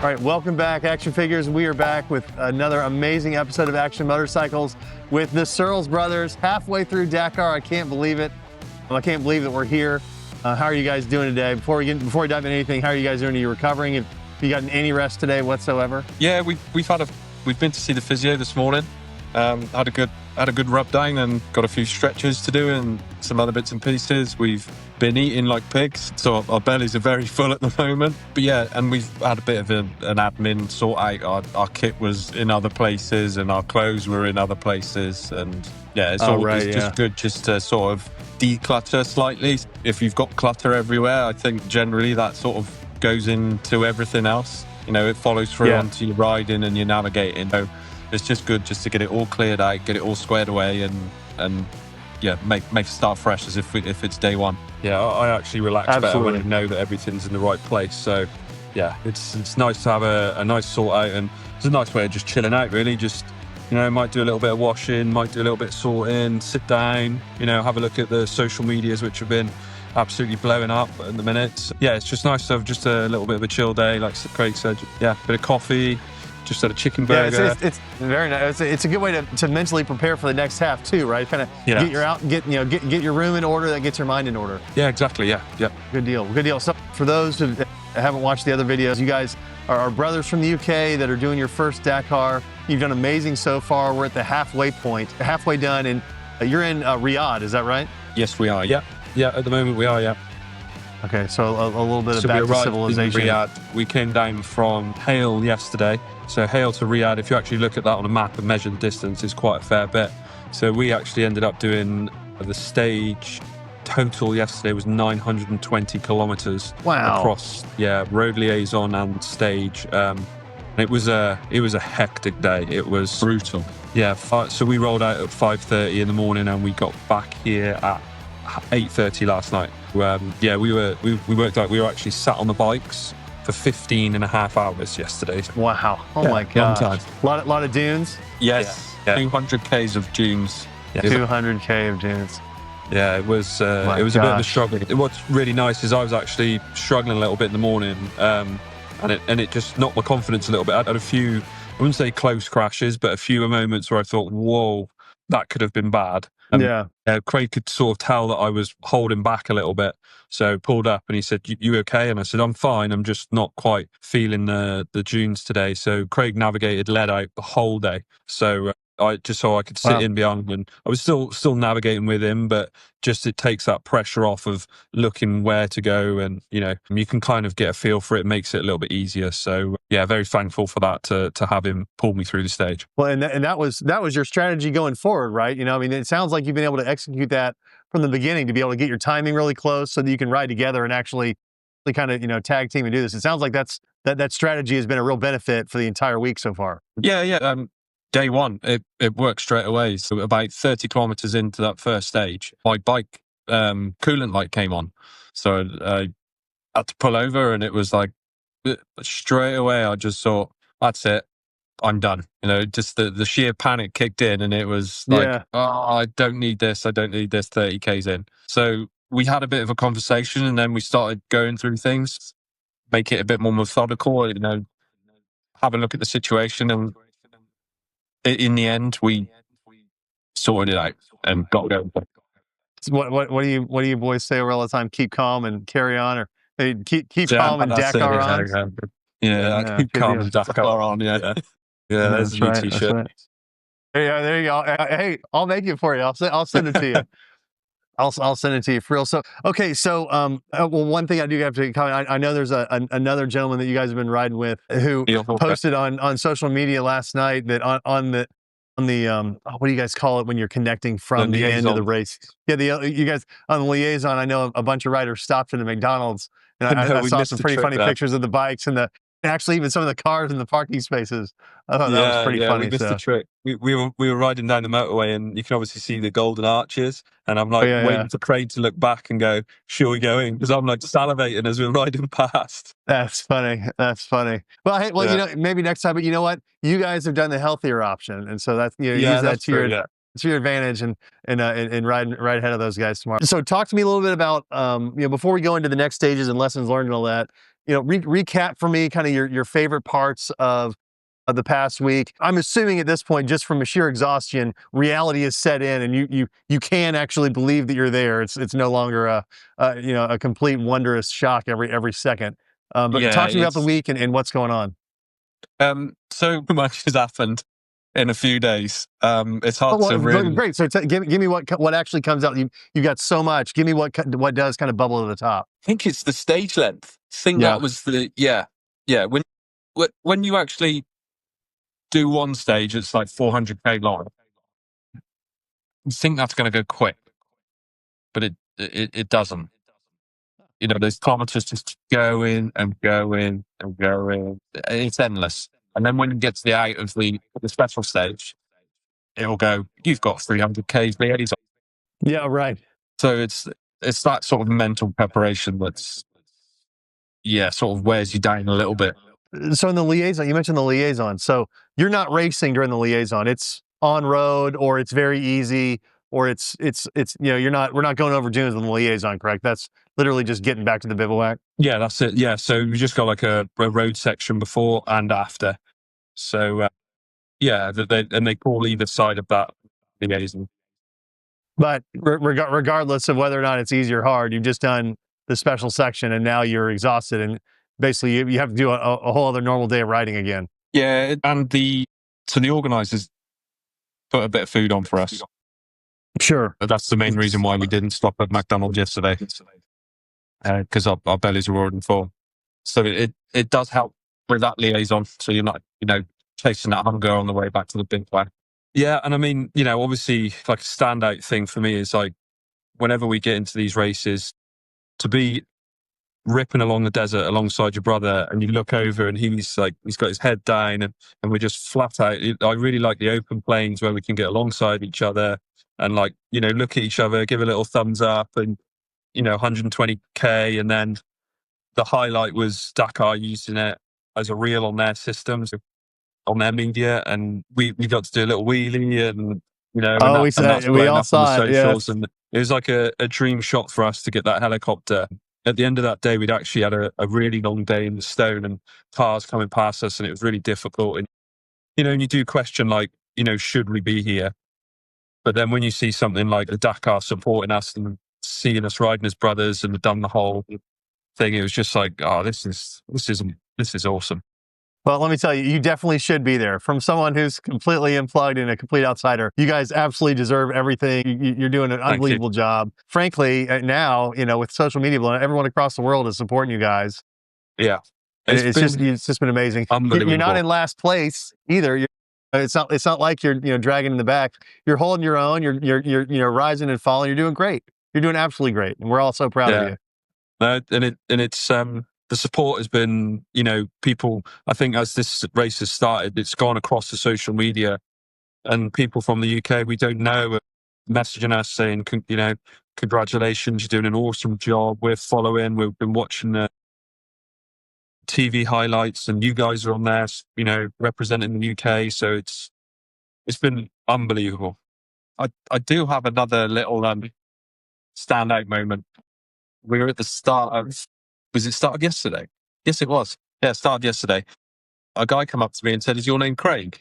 All right, welcome back, Action Figures. We are back with another amazing episode of Action Motorcycles with the Searles brothers. Halfway through Dakar, I can't believe it. I can't believe that we're here. How are you guys doing today? Before we dive into anything, how are you guys doing? Are you recovering? Have you gotten any rest today whatsoever? Yeah, we've been to see the physio this morning. Had a good rub down and got a few stretches to do and some other bits and pieces. We've been eating like pigs, so our bellies are very full at the moment. But yeah, and we've had a bit of an admin sort out. Our kit was in other places and our clothes were in other places. And yeah, it's just good just to sort of declutter slightly. If you've got clutter everywhere, I think generally that sort of goes into everything else. You know, it follows through onto your riding and your navigating. So it's just good just to get it all cleared out, get it all squared away, and yeah, make a start fresh as if it's day one. Yeah, I actually relax better when I know that everything's in the right place. So yeah, it's nice to have a nice sort out, and it's a nice way of just chilling out really. Just, you know, might do a little bit of washing, might do a little bit of sorting, sit down, you know, have a look at the social medias, which have been absolutely blowing up at the minute. Yeah, it's just nice to have just a little bit of a chill day, like Craig said. Yeah, bit of coffee, just had a chicken burger. Yeah, it's very nice. It's a good way to mentally prepare for the next half too, right? Kind of get your room in order. That gets your mind in order. Yeah, exactly. Yeah. Good deal. So for those who haven't watched the other videos, you guys are brothers from the UK that are doing your first Dakar. You've done amazing so far. We're at the halfway point, halfway done, and you're in Riyadh. Is that right? Yes, we are. Yeah. At the moment we are. Yeah. Okay, so a little bit of back to civilization. In Riyadh. We came down from Hale yesterday. So Hale to Riyadh, if you actually look at that on a map and measure the distance, is quite a fair bit. So we actually ended up doing the stage total yesterday was 920 kilometers. Wow. Across road liaison and stage. It was a hectic day. It was brutal. Yeah. So we rolled out at 5:30 in the morning and we got back here at 8:30 last night. We worked out we were actually sat on the bikes for 15 and a half hours yesterday. Wow. Oh my God. Long time. Lot of dunes? Yes. Yeah. 200 Ks of dunes. Yeah. 200 K of dunes. Yeah, it was a bit of a struggle. What's really nice is I was actually struggling a little bit in the morning, and it just knocked my confidence a little bit. I had a few, I wouldn't say close crashes, but a few moments where I thought, whoa, that could have been bad. Craig could sort of tell that I was holding back a little bit, so pulled up and he said, you okay? And I said, I'm fine, I'm just not quite feeling the dunes today. So Craig navigated lead out the whole day, so I could sit in behind, and I was still navigating with him, but just it takes that pressure off of looking where to go, and you know, you can kind of get a feel for it. Makes it a little bit easier. So yeah, very thankful for that to have him pull me through the stage. Well, and that was your strategy going forward, right? You know, I mean, it sounds like you've been able to execute that from the beginning to be able to get your timing really close so that you can ride together and actually kind of, you know, tag team and do this. It sounds like that strategy has been a real benefit for the entire week so far. Yeah. Day one, it worked straight away. So about 30 kilometers into that first stage, my bike coolant light came on. So I had to pull over, and it was like straight away I just thought, that's it, I'm done. You know, just the sheer panic kicked in, and it was like, I don't need this 30 Ks in. So we had a bit of a conversation, and then we started going through things, make it a bit more methodical, you know, have a look at the situation, and in the end, we sorted it out and got going. What do you boys say all the time? Keep calm and carry on, or keep calm and Dakar on. Keep calm and Dakar on. Yeah. There's a new T-shirt. Right. Yeah, there you go. Hey, I'll make it for you. I'll send it to you. I'll send it to you for real. So, okay. So, one thing I do have to comment. I know there's another gentleman that you guys have been riding with who posted on social media last night that on the what do you guys call it when you're connecting from the end of the race? Yeah, you guys on the liaison. I know a bunch of riders stopped at a McDonald's, and I saw some pretty funny pictures of the bikes and actually even some of the cars in the parking spaces. I thought that was pretty funny. We missed the trick. We were riding down the motorway, and you can obviously see the golden arches, and I'm like waiting for Craig to look back and go, "Sure, we going?" Because I'm like salivating as we're riding past. That's funny. Well, hey, you know, maybe next time, but you know what? You guys have done the healthier option, and so that's, you know, use that to your advantage and ride ahead of those guys tomorrow. So talk to me a little bit about, you know, before we go into the next stages and lessons learned and all that, recap for me kind of your favorite parts of the past week. I'm assuming at this point, just from a sheer exhaustion, reality is set in, and you can actually believe that you're there. It's no longer a complete wondrous shock every second. But Yeah, talk to me about the week and what's going on. so much has happened in a few days. It's Oh, hard to really. great. So give me what actually comes out. You got so much. Give me what does kind of bubble to the top. I think it's the stage length. I think Yeah. that was yeah. When you actually do one stage, it's like 400K long. You think that's going to go quick, but it doesn't. Those kilometers just going and going and going. It's endless. And then when you get to the out of the special stage, it'll go, you've got 300K liaison. Yeah, right. So it's that sort of mental preparation that's, sort of wears you down a little bit. So in the liaison, you mentioned the liaison. So you're not racing during the liaison. It's on road, or it's very easy, or it's we're not going over dunes in the liaison, correct? That's literally just getting back to the bivouac. Yeah, that's it. Yeah, so we just got like a road section before and after. So they call either side of that liaison. But regardless of whether or not it's easy or hard, you've just done the special section, and now you're exhausted, and basically you have to do a whole other normal day of riding again. Yeah, and the organisers put a bit of food on for us. Sure. That's the main reason why we didn't stop at McDonald's yesterday, because our bellies were already full. So it does help with that liaison. So you're not, chasing that hunger on the way back to the big flag. Yeah, and I mean, obviously, like a standout thing for me is like whenever we get into these races, to be ripping along the desert alongside your brother, and you look over and he's got his head down, and we're just flat out. I really like the open plains where we can get alongside each other and look at each other, give a little thumbs up, and 120K, and then the highlight was Dakar using it as a reel on their systems, on their media, and we got to do a little wheelie, and that's we blown all up on the saw it. socials, Yes. and it was like a dream shot for us to get that helicopter. At the end of that day, we'd actually had a really long day in the stone, and cars coming past us, and it was really difficult. And and you do question should we be here? But then when you see something like the Dakar supporting us and seeing us riding as brothers and done the whole thing, it was just like, oh, this is awesome. Well, let me tell you, you definitely should be there. From someone who's completely unplugged and a complete outsider, you guys absolutely deserve everything. You're doing an unbelievable job. Frankly, now, with social media, everyone across the world is supporting you guys. Yeah. It's just been amazing. Unbelievable. You're not in last place either. It's not like you're dragging in the back. You're holding your own. You're rising and falling. You're doing great. You're doing absolutely great, and we're all so proud of you. It's the support has been, people, I think as this race has started, it's gone across the social media, and people from the UK we don't know are messaging us saying, congratulations, you're doing an awesome job. We're following, we've been watching the TV highlights, and you guys are on there, representing the UK. So it's been unbelievable. I do have another little standout moment. We were at the start of, was it start of yesterday? Yes, it was. Yeah, start of yesterday. A guy came up to me and said, "Is your name Craig?"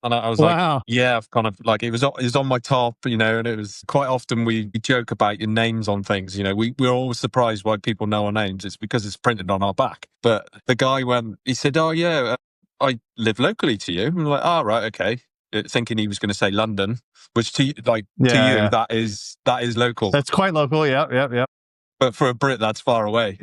And I was Wow. like, "Yeah." I've kind of it was on my top, and it was quite often we joke about your names on things. We're always surprised why people know our names. It's because it's printed on our back. But the guy he said, "Oh yeah, I live locally to you." I'm like, "Oh right, okay." Thinking he was going to say London, which to you, that is local. That's quite local. Yeah. But for a Brit, that's far away.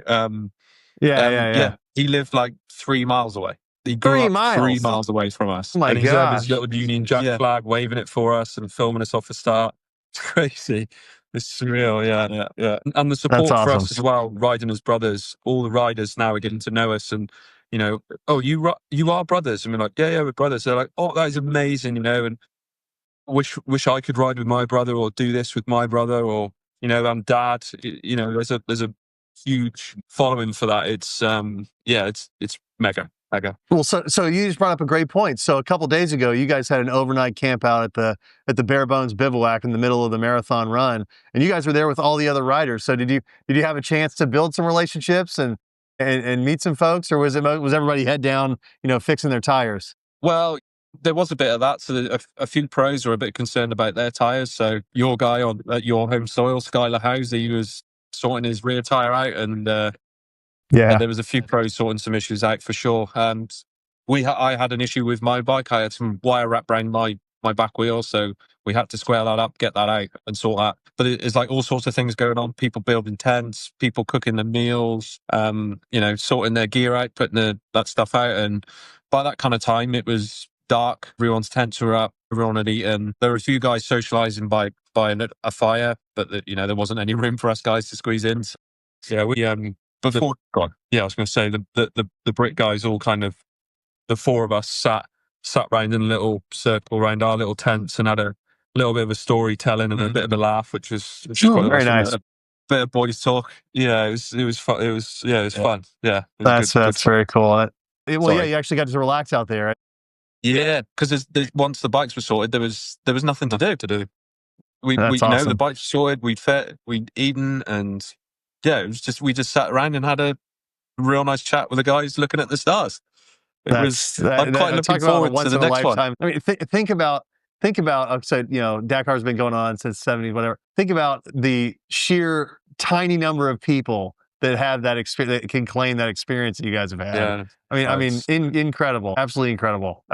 Yeah. He lived like 3 miles away. He grew 3 up miles? 3 miles away from us. Oh my and he's had his gosh. little Union Jack flag, waving it for us and filming us off the start. It's crazy. It's surreal. Yeah. And the support That's for awesome. us as well, riding as brothers. All the riders now are getting to know us, and oh, you are brothers, and we're like, yeah, we're brothers. They're like, oh, that is amazing, and wish I could ride with my brother, or do this with my brother, or I'm dad. There's a huge following for that. It's it's mega. Well, so you just brought up a great point. So a couple days ago, you guys had an overnight camp out at the Bare Bones Bivouac in the middle of the marathon run, and you guys were there with all the other riders. So did you have a chance to build some relationships and and meet some folks, or was everybody head down, fixing their tires? Well, there was a bit of that. So a few pros were a bit concerned about their tires. So your guy at your home soil, Skylar House, he was sorting his rear tire out, and Yeah. there was a few pros sorting some issues out for sure. I had an issue with my bike. I had some wire wrapped around my back wheel, so we had to square that up, get that out, and sort that. But it's like all sorts of things going on. People building tents, people cooking their meals, sorting their gear out, putting that stuff out. And by that kind of time, it was dark. Everyone's tents were up. Everyone had eaten. There were a few guys socializing by a fire, but there wasn't any room for us guys to squeeze in. So, yeah, we before. Yeah, I was going to say the Brit guys all kind of, the four of us sat round in a little circle around our little tents and had a little bit of a storytelling and a bit of a laugh, which was quite Very awesome. nice. A bit of boys talk. Yeah, it was fun. It was fun. Yeah, it was That's very cool. Well, yeah, Sorry. you actually got to relax out there. Right? Yeah, because once the bikes were sorted, there was nothing to do. We That's the awesome. bikes sorted, we'd fed, we'd eaten, and yeah, it was just, we just sat around and had a real nice chat with the guys looking at the stars. I'm quite looking forward to the next one. I mean, think about, so, Dakar's been going on since the 70s, whatever. Think about the sheer tiny number of people that have that experience, that can claim that experience that you guys have had. Yeah. Incredible, absolutely incredible.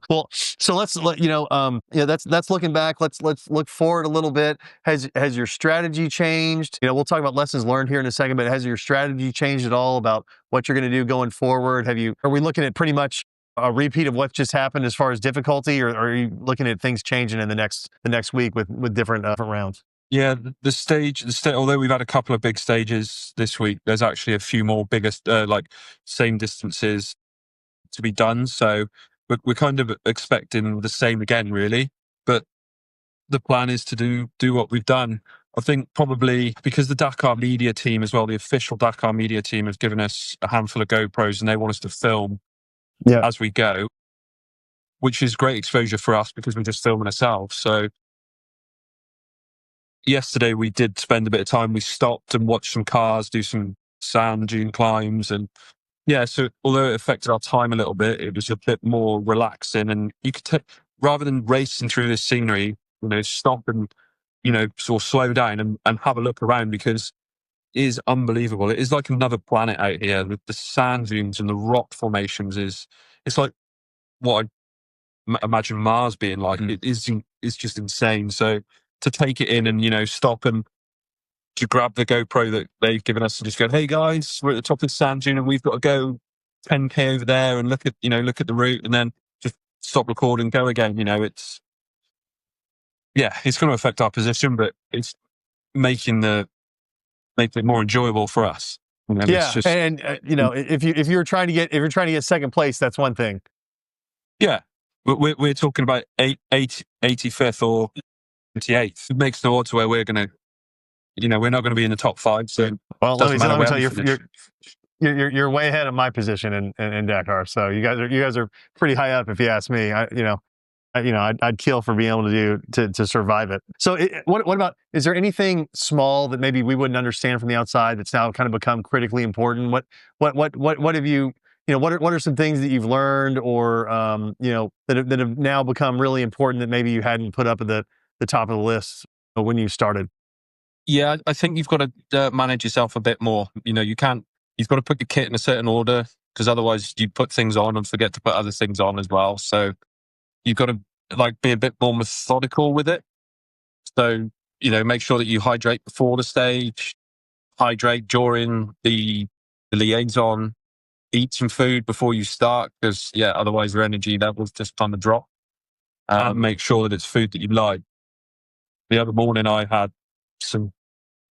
Well, so let's that's looking back. Let's look forward a little bit. Has your strategy changed? We'll talk about lessons learned here in a second, but has your strategy changed at all about what you're going to do going forward? Are we looking at pretty much a repeat of what just happened as far as difficulty, or are you looking at things changing in the next week with different rounds? Yeah, the stage, although we've had a couple of big stages this week, there's actually a few more biggest, same distances to be done. So we're kind of expecting the same again, really. But the plan is to do what we've done. I think probably because the Dakar media team as well, the official Dakar media team, has given us a handful of GoPros and they want us to film as we go, which is great exposure for us because we're just filming ourselves. So yesterday we did spend a bit of time. We stopped and watched some cars do some sand dune climbs, and yeah. So although it affected our time a little bit, it was a bit more relaxing, and you could rather than racing through this scenery, stop and sort of slow down and have a look around, because it is unbelievable. It is like another planet out here. The sand dunes and the rock formations it's like what I imagine Mars being like. It is, it's just insane. So to take it in and stop and to grab the GoPro that they've given us and just go, hey guys, we're at the top of the sand dune and we've got to go 10k over there and look at the route, and then just stop recording, go again. It's going to affect our position, but it's making it more enjoyable for us. If you're trying to get second place, that's one thing. Yeah, we're talking about 85th or 78th. It makes no odds where we're going to, we're not going to be in the top 5. So, well, let me tell you, you're way ahead of my position in Dakar. So you guys are pretty high up, if you ask me. I'd kill for being able to survive it. So what about, is there anything small that maybe we wouldn't understand from the outside that's now kind of become critically important? What have you, what are some things that you've learned, or that have now become really important that maybe you hadn't put up at the top of the list when you started? Yeah, I think you've got to manage yourself a bit more. You've got to put your kit in a certain order, because otherwise you put things on and forget to put other things on as well. So you've got to be a bit more methodical with it. So, make sure that you hydrate before the stage, hydrate during the liaison, eat some food before you start, because otherwise your energy levels just kind of drop. Make sure that it's food that you like. The other morning I had some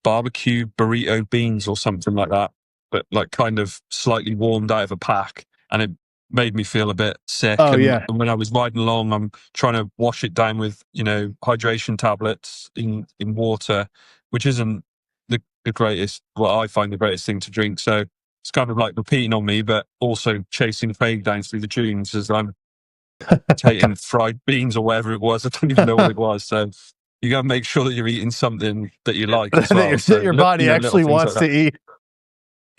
barbecue burrito beans or something like that, but like kind of slightly warmed out of a pack, and it made me feel a bit sick. And when I was riding along, I'm trying to wash it down with hydration tablets in water, which isn't the greatest, what I find the greatest thing to drink. So it's kind of like repeating on me, but also chasing Craig down through the dunes as I'm taking fried beans or whatever it was. I don't even know what it was. So you got to make sure that you're eating something that you like as well. That your body actually wants to eat.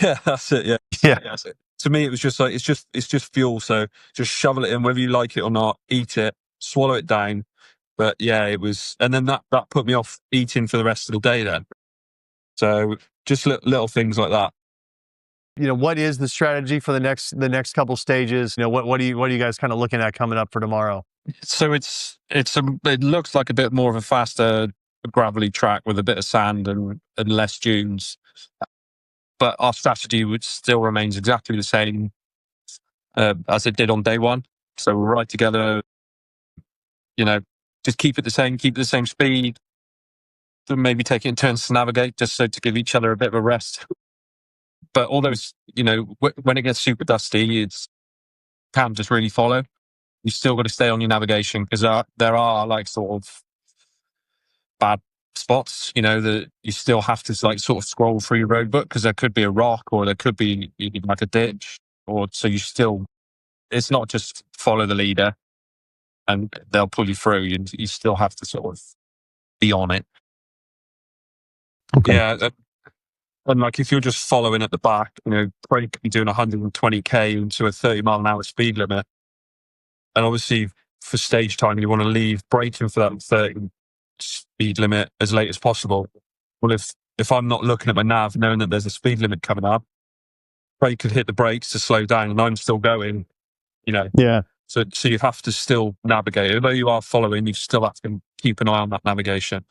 Yeah, that's it. Yeah, Yeah. that's it. To me, it was just like it's just fuel. So just shovel it in, whether you like it or not. Eat it, swallow it down. But yeah, it was, and then that put me off eating for the rest of the day. Then, so just little things like that. What is the strategy for the next couple stages? What are you guys kind of looking at coming up for tomorrow? So it looks like a bit more of a faster gravelly track with a bit of sand and less dunes. But our strategy would still remains exactly the same as it did on day one. So we'll ride together, just keep it the same speed, maybe take it in turns to navigate, just so to give each other a bit of a rest. But all those, when it gets super dusty, it's can't just really follow. You still got to stay on your navigation because there are like sort of bad spots, that you still have to like sort of scroll through your road book because there could be a rock or there could be like a ditch, or so it's not just follow the leader and they'll pull you through. You still have to sort of be on it. Okay. Yeah. And like if you're just following at the back, brake could be doing 120k into a 30-mile-an-hour speed limit. And obviously for stage time, you want to leave braking for that 30 speed limit as late as possible. Well, if I'm not looking at my nav, knowing that there's a speed limit coming up, brake could hit the brakes to slow down and I'm still going, Yeah. So you have to still navigate. Although you are following, you still have to keep an eye on that navigation.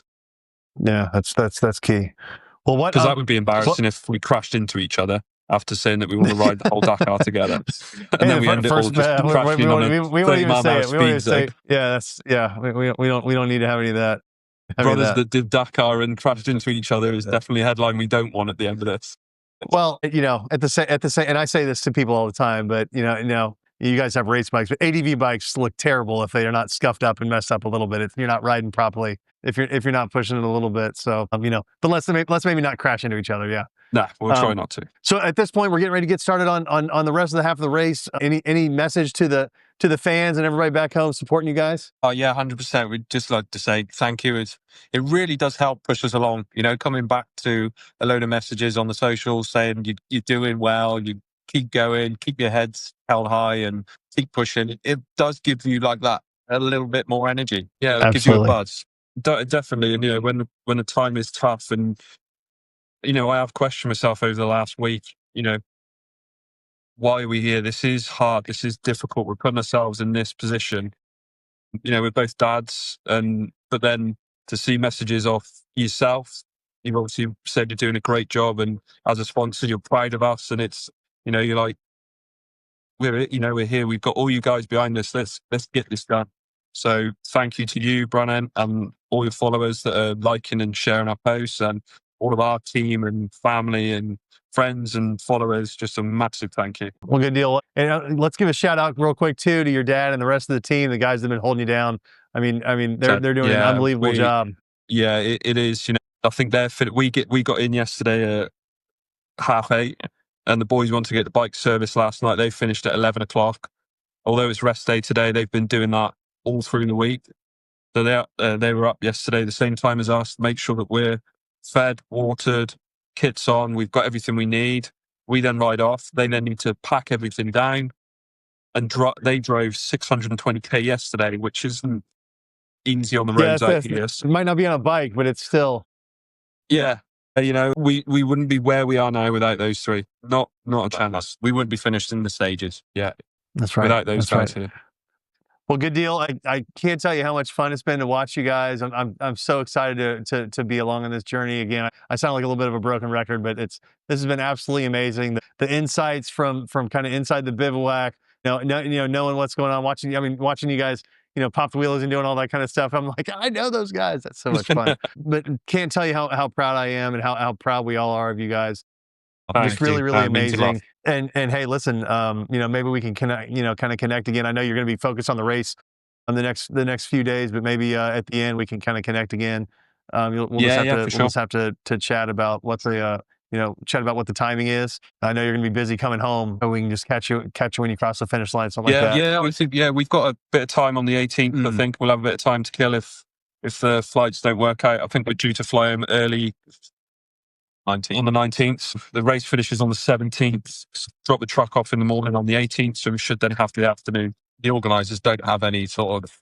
Yeah, that's key. Well, because that would be embarrassing if we crashed into each other after saying that we want to ride the whole Dakar together, and then we end it all just crashing on a 30-mile-an-hour speed zone. Yeah, we don't need to have any of that. Brothers that did Dakar and crashed into each other is definitely a headline we don't want at the end of this. Well, at the same, and I say this to people all the time, but you guys have race bikes, but ADV bikes look terrible if they are not scuffed up and messed up a little bit. If you're not riding properly, if you're not pushing it a little bit. So, but let's maybe not crash into each other. Yeah. Nah, we'll try not to. So at this point, we're getting ready to get started on the rest of the half of the race. Any message to the fans and everybody back home supporting you guys? Oh yeah, 100%. We'd just like to say thank you. It really does help push us along. Coming back to a load of messages on the socials saying you're doing well, you keep going, keep your heads held high, and keep pushing. It does give you like that a little bit more energy. Yeah, it gives you a buzz. Definitely. And when the time is tough, and I have questioned myself over the last week. Why are we here? This is hard. This is difficult. We're putting ourselves in this position. We're both dads, but then to see messages off yourself, you've obviously said you're doing a great job, and as a sponsor, you're proud of us, and it's, you're like, we're here. We've got all you guys behind us. Let's get this done. So thank you to you, Brannan, and all your followers that are liking and sharing our posts, and all of our team and family and friends and followers. Just a massive thank you. Well, good deal. And let's give a shout out real quick too to your dad and the rest of the team, the guys that have been holding you down. I mean, they're doing an unbelievable job. Yeah, it is. I think they're fit. We got in yesterday at 8:30, and the boys wanted to get the bike service last night. They finished at 11 o'clock. Although it's rest day today, they've been doing that all through the week. So they were up yesterday the same time as us. Make sure that we're fed, watered, kits on. We've got everything we need. We then ride off. They then need to pack everything down, and they drove 620k yesterday, which isn't easy on the roads out here. It might not be on a bike, but it's still. Yeah. We wouldn't be where we are now without those three. Not a chance. We wouldn't be finished in the stages. Yeah. That's right. Without those guys here. Well, good deal. I can't tell you how much fun it's been to watch you guys. I'm so excited to be along on this journey again. I sound like a little bit of a broken record, but this has been absolutely amazing. The insights from kind of inside the bivouac, knowing what's going on, watching you guys, pop the wheels and doing all that kind of stuff. I'm like, I know those guys. That's so much fun. But can't tell you how proud I am and how proud we all are of you guys. Just really, really amazing. And hey, listen, maybe we can connect, kind of connect again. I know you're going to be focused on the race on the next few days, but maybe at the end we can kind of connect again. We'll just have to chat about what the timing is. I know you're going to be busy coming home, but we can just catch you when you cross the finish line, something like that. Yeah, I think we've got a bit of time on the 18th. I think we'll have a bit of time to kill if the flights don't work out. I think we're due to fly home early 19th. On the 19th. The race finishes on the 17th. Drop the truck off in the morning on the 18th, so we should then have the afternoon. The organisers don't have any sort of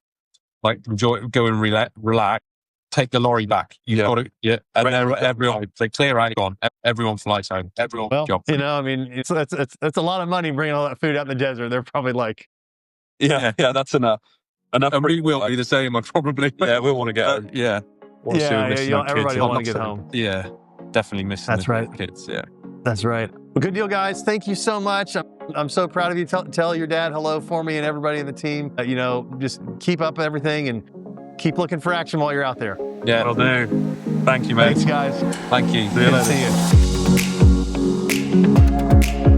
like go and relax. Take the lorry back. You got it. Yeah. And then everyone, they clear out, gone. Everyone flies home. Everyone. Well, job. you know, I mean, it's a lot of money bringing all that food out in the desert. They're probably like, yeah, that's enough. And we will be the same, probably. Yeah, we'll want to get. Yeah. Everybody will want to get home. Yeah, definitely missing. That's right. Kids. Yeah. That's right. Well, good deal, guys. Thank you so much. I'm so proud of you. Tell your dad hello for me and everybody in the team. You know, just keep up everything and keep looking for action while you're out there. Yeah, will do. Thank you, mate. Thanks, guys. Thank you. See you later. See you.